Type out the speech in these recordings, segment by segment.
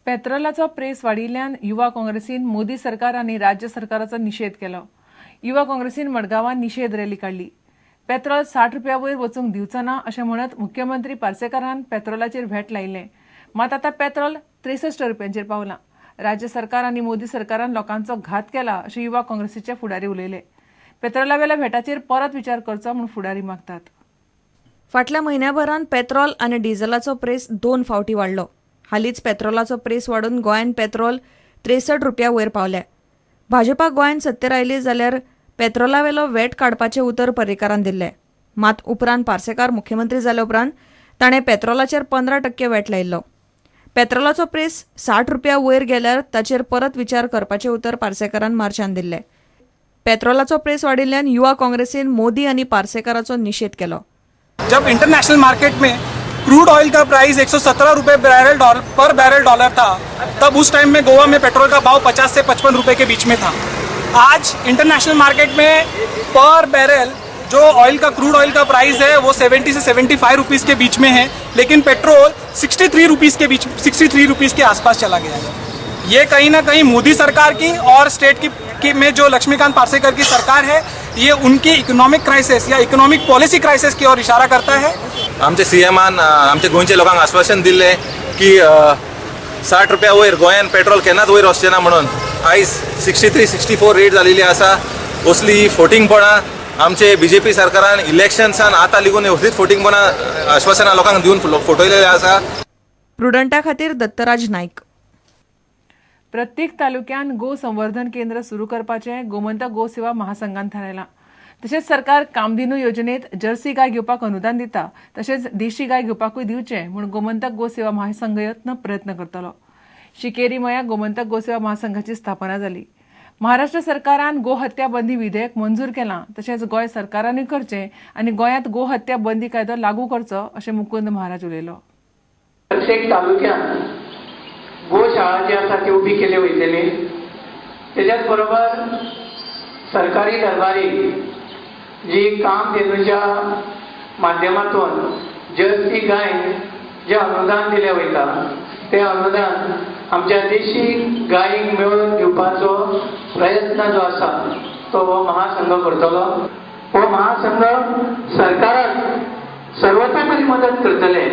पेट्रोलाचो press वाडिल्ल्यान युवा काँग्रेसीन मोदी सरकार आनी राज्य सरकाराचो निशेध केलो. युवा काँग्रेसीन मडगांवां निशेध रॅली काडली. पेट्रोल 60 रुपया वयर वचूंक दिवचो ना अशें म्हणत मुख्यमंत्री पार्सेकारान पेट्रोलाचेर व्हॅट लायिल्लें. मात आतां पेट्रोल 63 रुपयांचेर पावलां. राज्य सरकार आनी मोदी सरकारान लोकांचो घात केला अशें युवा काँग्रेसीचे फुडारी उलयले. पेट्रोला वेल्या व्हॅटाचेर परत विचार करचो म्हूण फुडारी मागतात. फाटल्या म्हयन्याभरान पेट्रोल आनी डिझेलाचो प्रेस 2 फावटी वाडलो. हालींच पेट्रोलाचो प्रेस वाडून गोंयान पेट्रोल 63 रुपया वयर पावल्या. भाजपा गोंयान सत्तेर आयली जाल्यार पेट्रोला वेलो व्हॅट काडपाचें उतर पर्रीकारान दिल्लें. मात उपरांत पार्सेकार मुख्यमंत्री जाले उपरांत ताणें पेट्रोलाचेर 15% व्हॅट लायिल्लो. पेट्रोलाचो प्रेस 60 रुपया वयर गेल्यार ताचेर परत विचार करपाचें उतर पार्सेकारान मार्चान दिल्लें. पेट्रोलाचो प्रेस वाडिल्ल्यान युवा काँग्रेसीन मोदी आनी पार्सेकाराचो निशेध केलो. जब इंटरनेशनल मार्केट में क्रूड ऑयल का प्राइस 117 रुपये पर बैरल डॉलर था, तब उस टाइम में गोवा में पेट्रोल का भाव 50 से 55 रुपये के बीच में था. आज इंटरनेशनल मार्केट में पर बैरल जो ऑयल का क्रूड ऑयल का प्राइस है वो 70 से 75 रुपीज़ के बीच में है, लेकिन पेट्रोल 63 रुपीज़ के आसपास चला गया है. ये कहीं ना कहीं मोदी सरकार की और स्टेट की में जो लक्ष्मीकांत पार्सेकर की सरकार है, ये उनकी इकोनॉमिक क्राइसिस या इकोनॉमिक पॉलिसी क्राइसिस की ओर इशारा करता है. आमचे सीएमान आमच्या गोंयच्या लोकांक आश्वासन दिल्लें की 60 रुपया वयर गोंयान पेट्रोल केन्नाच वयर वचचें ना म्हणून. आयज 63-64 रेट जालेली आसा. असली फोटिंगपणां आमचे बीजेपी सरकारान इलेक्शन्सान आतां लेगून असलीच फोटिंगपणां आश्वासनां लोकांक दिवन फोटयलेलें आसा. प्रुडंटा खातीर दत्तराज नायक. प्रत्येक तालुक्यान गो संवर्धन केंद्र सुरू करपाचें गोमंतक गो सेवा महासंघान थारायलां. तशेंच सरकार कामधेनू योजनेत जर्सी गाय घेवपाक अनुदान दिता, तशेंच देशी गाय घेवपाकूय दिवचें म्हूण गोमंतक गो सेवा महासंघ यत्न प्रयत्न करतलो. शिकेरी मया गोमंतक गो सेवा महासंघाची स्थापना जाली. महाराष्ट्र सरकारान गो हत्या बंदी विधेयक मंजूर केलां, तशेंच गोंय सरकारानूय करचें आनी गोंयांत गो हत्या बंदी कायदो लागू करचो अशें मुकुंद महाराज उलयलो. प्रत्येक तालुक्यात गोशाळा जी आसा ती उबी केली वयतली. तेच्याच बरोबर सरकारी दरबारी जी कामधेनूच्या माध्यमातून जर्सी गाय जे अनुदान दिले वयता, ते अनुदान आमच्या देशी गायीक मेळून दिवपाचो प्रयत्न जो आसा तो हो महासंघ करतलो. हो महासंघ सरकाराक सर्वतोपरी मदत करतले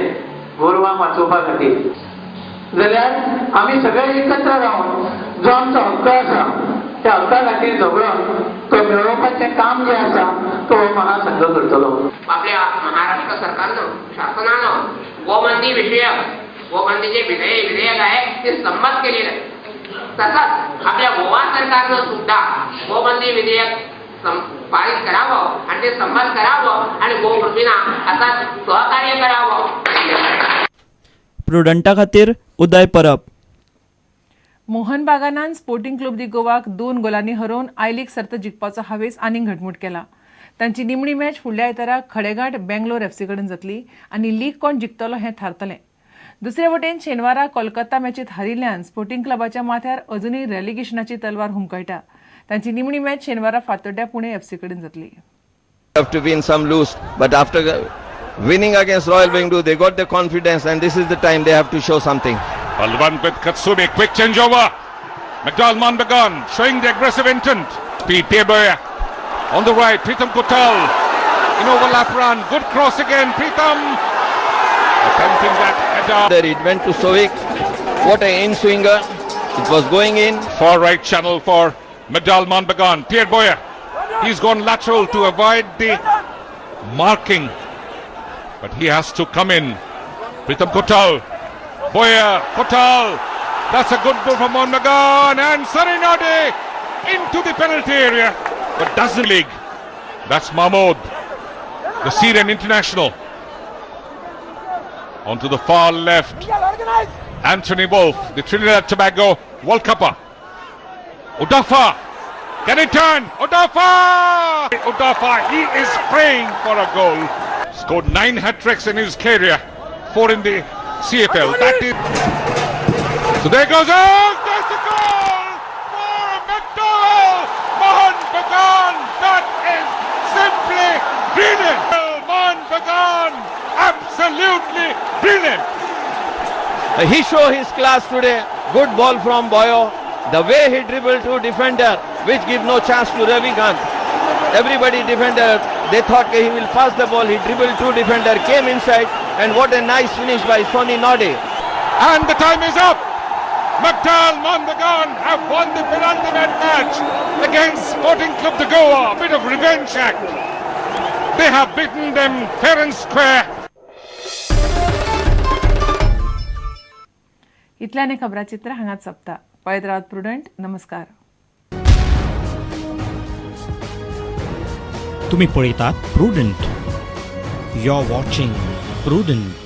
गोरवां वाचोवपा खातीर. जाल्यार आमी सगळे एकत्र रावन जो आमचो हक्क आसा त्या हक्का खातीर झगडून तो मेळोवपाचें काम जे आसा तो महासंघ करतलो. आपल्या महाराष्ट्र सरकारनं शासनानं गोबंदीचे विधेयक आहे ते संमत केलेलं आहे. तसंच आपल्या गोवा सरकारनं सुद्धा गोबंदी विधेयक पारित करावं आणि ते संमत करावं आणि गोकृतींना आता सहकार्य करावं. प्रुडंटा खातीर उदय परब. मोहन बागानान स्पोर्टिंग क्लब दी गोवाक 2 गोलांनी हरोवन आय लीग सर्त जिखपाचो हावेस आनीक घटमूट केला. तांची निमणी मॅच फुडल्या आयताराक खडेघाट बेंगलोर एफसी कडेन जातली आनी लीग कोण जिखतलो हें थारतलें. दुसरे वटेन शेनवारा कोलकाता मॅचीत हारिल्ल्यान स्पोर्टिंग क्लबाच्या माथ्यार अजुनूय रेलिगेशनाची तलवार हुमकळटा. तांची निमणी मॅच शेनवारा फातोड्ड्या पुणे एफसी कडेन जातली. Have to win some lose, but after winning against Royal Bengaluru they got the confidence and this is the time they have to show something. Palwan with Katsumi, quick change over. McDowell Monbegon showing the aggressive intent. Speed Pierboya on the right, Pritam Kotal in overlap run, good cross again, Pritam attempting that header. There it went to Sovic, what a in-swinger, it was going in. Far right channel for McDowell Monbegon, Pierboya, he's gone lateral to avoid the marking, but he has to come in. Pritam Kotal, Boya, Kotal, that's a good ball from Monbegon and Sarinade into the penalty area, but doesn't league. That's Mahmood, the Syrian international. Onto the far left, Anthony Wolf, the Trinidad Tobago World Cupper. Udafa, can he turn? Udafa, he is praying for a goal. Scored 9 hat-tricks in his career, 4 in the CFL. That is. So there goes. Oh, there's the goal for McDowell Monbegon. That is simply brilliant. Monbegon, absolutely brilliant. He showed his class today. Good ball from Boyo. The way he dribbled to defender, which give no chance to Ravikant. Everybody defender, they thought he will pass the ball. He dribbled to defender, came inside, and what a nice finish by Sony Node. And the time is up. McDowell Mondragon have won the penultimate match against Sporting Club de Goa. A bit of revenge act. They have beaten them fair and square. इतल्याने खबराचित्र हांगाच सोंपता. पळयत Rawat prudent. नमस्कार. तुम्ही पळयतात Prudent. You are watching prudent.